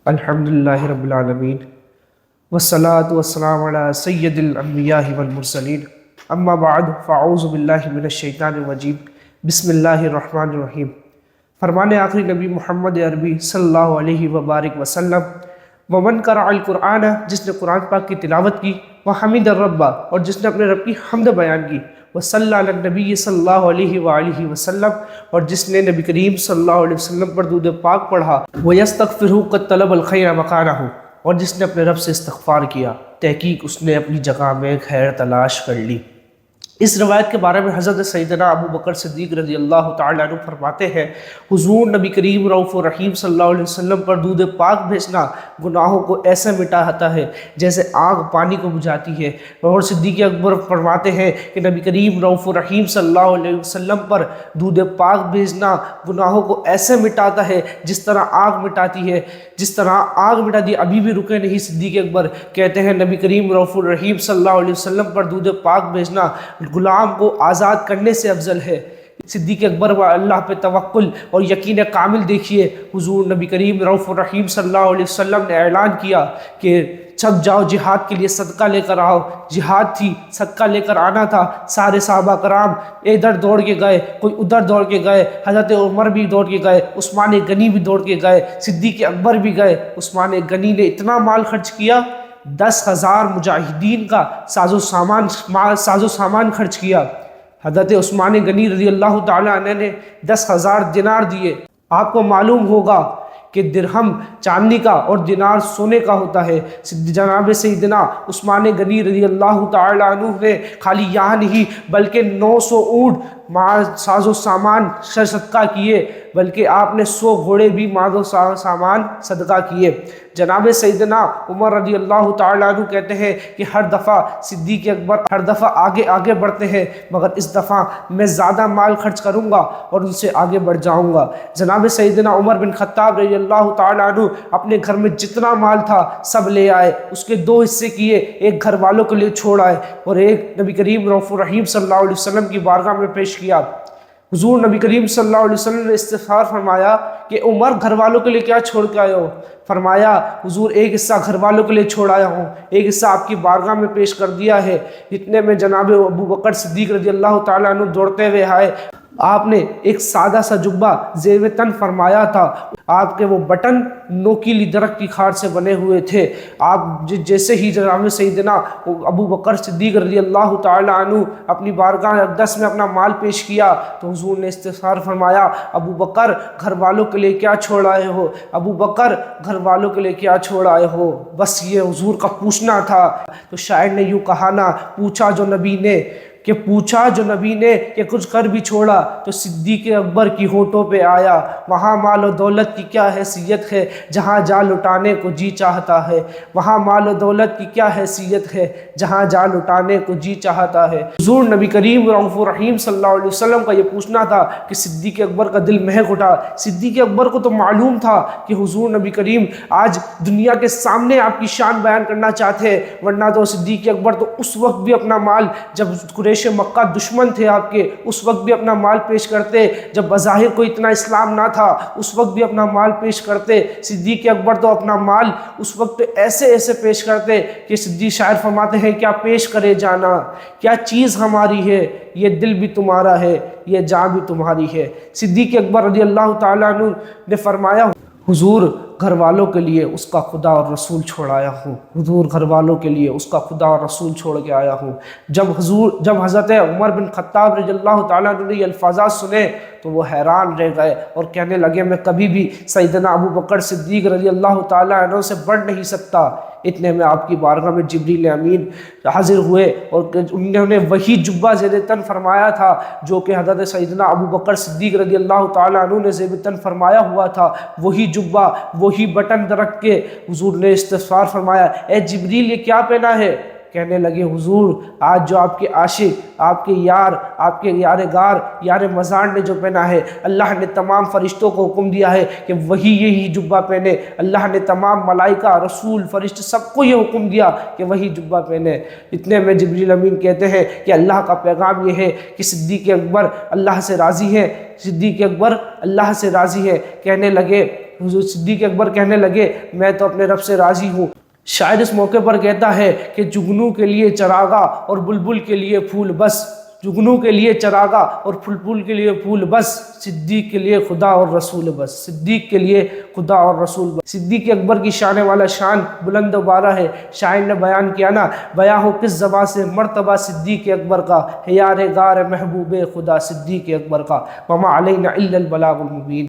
الحمدللہ رب العالمین والصلاة والسلام علی سید الانبیاء والمرسلین اما بعد فاعوذ باللہ من الشیطان الرجیم بسم اللہ الرحمن الرحیم۔ فرمان آخری نبی محمد عربی صلی اللہ علیہ وبارک وسلم ومن قرأ القرآن، جس نے قرآن پاک کی تلاوت کی، وحمد الرب، اور جس نے اپنے رب کی حمد بیان کی، وصلی علی النبی صلی اللہ علیہ وآلہ وسلم، اور جس نے نبی کریم صلی اللہ علیہ وسلم پر درود پاک پڑھا، ویستغفرہ قد طلب الخیر مکانہ، اور جس نے اپنے رب سے استغفار کیا، تحقیق اس نے اپنی جگہ میں خیر تلاش کر لی۔ اس روایت کے بارے میں حضرت سیدنا ابو بکر صدیق رضی اللہ تعالیٰ عنہ فرماتے ہیں، حضور نبی کریم رؤوف الرحیم صلی اللہ علیہ وسلم پر درود پاک بھیجنا گناہوں کو ایسے مٹاتا ہے جیسے آگ پانی کو بجھاتی ہے۔ اور صدیق اکبر فرماتے ہیں کہ نبی کریم رؤوف الرحیم صلی اللہ علیہ وسلم پر درود پاک بھیجنا گناہوں کو ایسے مٹاتا ہے جس طرح آگ مٹاتی ہے، جس طرح آگ مٹاتی ہے۔ ابھی بھی رکے نہیں صدیق اکبر، کہتے ہیں نبی کریم رؤوف الرحیم صلی اللہ علیہ وسلم پر درود پاک بھیجنا غلام کو آزاد کرنے سے افضل ہے۔ صدیق اکبر و اللہ پہ توکل اور یقین کامل دیکھیے، حضور نبی کریم رؤوف الرحیم صلی اللہ علیہ وسلم نے اعلان کیا کہ سب جاؤ جہاد کے لیے صدقہ لے کر آؤ۔ جہاد تھی، صدقہ لے کر آنا تھا۔ سارے صحابہ کرام ادھر دوڑ کے گئے، کوئی ادھر دوڑ کے گئے، حضرت عمر بھی دوڑ کے گئے، عثمان غنی بھی دوڑ کے گئے، صدیق اکبر بھی گئے۔ عثمان غنی نے اتنا مال خرچ کیا، 10,000 مجاہدین کا ساز و سامان خرچ کیا۔ حضرت عثمان غنی رضی اللہ تعالیٰ عنہ نے 10,000 دینار دیے۔ آپ کو معلوم ہوگا کہ درہم چاندی کا اور دینار سونے کا ہوتا ہے۔ جناب سیدنا عثمان غنی رضی اللہ تعالیٰ عنہ نے خالی یہاں نہیں بلکہ 900 اونٹ ساز و سامان صدقہ کیے، بلکہ آپ نے 100 گھوڑے بھی ساز و سامان صدقہ کیے۔ جناب سیدنا عمر رضی اللہ تعالیٰ عنہ کہتے ہیں کہ ہر دفعہ صدیق اکبر ہر دفعہ آگے بڑھتے ہیں، مگر اس دفعہ میں زیادہ مال خرچ کروں گا اور ان سے آگے بڑھ جاؤں گا۔ جناب سیدنا عمر بن خطاب رضی اللہ تعالیٰ عنہ اپنے گھر میں جتنا مال تھا سب لے آئے، اس کے 2 حصے کیے، ایک گھر والوں کے لیے چھوڑ آئے اور ایک نبی کریم رؤوف الرحیم صلی اللہ علیہ وسلم کی بارگاہ میں پیش کیا۔ حضور نبی کریم صلی اللہ علیہ وسلم نے استغفار فرمایا کہ عمر گھر والوں کے لیے کیا چھوڑ کے آئے ہو؟ فرمایا حضور ایک حصہ گھر والوں کے لیے چھوڑ آیا ہوں، ایک حصہ آپ کی بارگاہ میں پیش کر دیا ہے۔ اتنے میں جناب ابو بکر صدیق رضی اللہ تعالیٰ عنہ دوڑتے ہوئے آئے۔ آپ نے ایک سادہ سا جبہ زیب تن فرمایا تھا، آپ کے وہ بٹن نوکیلی درخت کی کھار سے بنے ہوئے تھے۔ آپ جیسے ہی جناب سیدنا ابو بکر صدیق رضی اللہ تعالیٰ عنہ اپنی بارگاہ اقدس میں اپنا مال پیش کیا تو حضور نے استغفار فرمایا، ابو بکر گھر والوں کے لیے کیا چھوڑ آئے ہو؟ ابو بکر گھر والوں کے لیے کیا چھوڑ آئے ہو؟ بس یہ حضور کا پوچھنا تھا۔ تو شاعر نے یوں کہا نا، پوچھا جو نبی نے کہ کچھ کر بھی چھوڑا تو صدیق اکبر کی ہونٹوں پہ آیا، وہاں مال و دولت کی کیا حیثیت ہے جہاں جا لٹانے کو جی چاہتا ہے، وہاں مال و دولت کی کیا حیثیت ہے جہاں جا لٹانے کو جی چاہتا ہے۔ حضور نبی کریم رؤوف الرحیم صلی اللہ علیہ وسلم کا یہ پوچھنا تھا کہ صدیق اکبر کا دل مہک اٹھا۔ صدیق اکبر کو تو معلوم تھا کہ حضور نبی کریم آج دنیا کے سامنے آپ کی شان بیان کرنا چاہتے ہیں، ورنہ تو صدیق اکبر تو اس وقت بھی اپنا مال، جب قریش مکہ دشمن تھے آپ کے، اس وقت بھی اپنا مال پیش کرتے، جب بظاہر کوئی اتنا اسلام نہ تھا اس وقت بھی اپنا مال پیش کرتے۔ صدیق اکبر تو اپنا مال اس وقت ایسے پیش کرتے کہ صدیق شاعر فرماتے ہیں، کیا پیش کرے جانا، کیا چیز ہماری ہے، یہ دل بھی تمہارا ہے، یہ جان بھی تمہاری ہے۔ صدیق اکبر رضی اللہ تعالیٰ عنہ نے فرمایا، حضور گھر والوں کے لیے اس کا خدا اور رسول چھوڑ آیا ہوں، حضور گھر والوں کے لیے اس کا خدا اور رسول چھوڑ کے آیا ہوں۔ جب حضرت عمر بن خطاب رضی اللہ تعالیٰ عنہ نے یہ الفاظات سنے تو وہ حیران رہ گئے اور کہنے لگے، میں کبھی بھی سیدنا ابو بکر صدیق رضی اللہ تعالیٰ عنہ سے بڑھ نہیں سکتا۔ اتنے میں آپ کی بارگاہ میں جبریل امین حاضر ہوئے اور انہوں نے وہی جبہ زیب تن فرمایا تھا جو کہ حضرت سیدنا ابو بکر صدیق رضی اللہ تعالیٰ عنہ نے زیب تن فرمایا ہوا تھا، وہی جبہ، وہی بٹن درخت کے۔ حضور نے استغفار فرمایا، اے جبریل یہ کیا پہنا ہے؟ کہنے لگے، حضور آج جو آپ کے عاشق، آپ کے یار گار، یار مزار نے جو پہنا ہے، اللہ نے تمام فرشتوں کو حکم دیا ہے کہ وہی یہی جبہ پہنے۔ اللہ نے تمام ملائکہ، رسول، فرشتے سب کو یہ حکم دیا کہ وہی جبہ پہنے۔ اتنے میں جبریل امین کہتے ہیں کہ اللہ کا پیغام یہ ہے کہ صدیق اکبر اللہ سے راضی ہے، صدیق اکبر اللہ سے راضی ہے۔ کہنے لگے، حضور صدیق اکبر کہنے لگے میں تو اپنے رب سے راضی ہوں۔ شاعر اس موقع پر کہتا ہے کہ جگنو کے لیے چراغا اور بلبل کے لیے پھول بس، جگنو کے لیے چراغا اور بلبل کے لیے پھول بس، صدیق کے لیے خدا اور رسول بس، صدیق کے لیے خدا اور رسول بس۔ صدیق اکبر کی شان والا شان بلند و بالا ہے۔ شاعر نے بیان کیا نا، بیاں ہو کس زبان سے مرتبہ صدیق اکبر کا، ہے یار غار محبوب خدا صدیق اکبر کا، وما علینا الا البلاغ المبین۔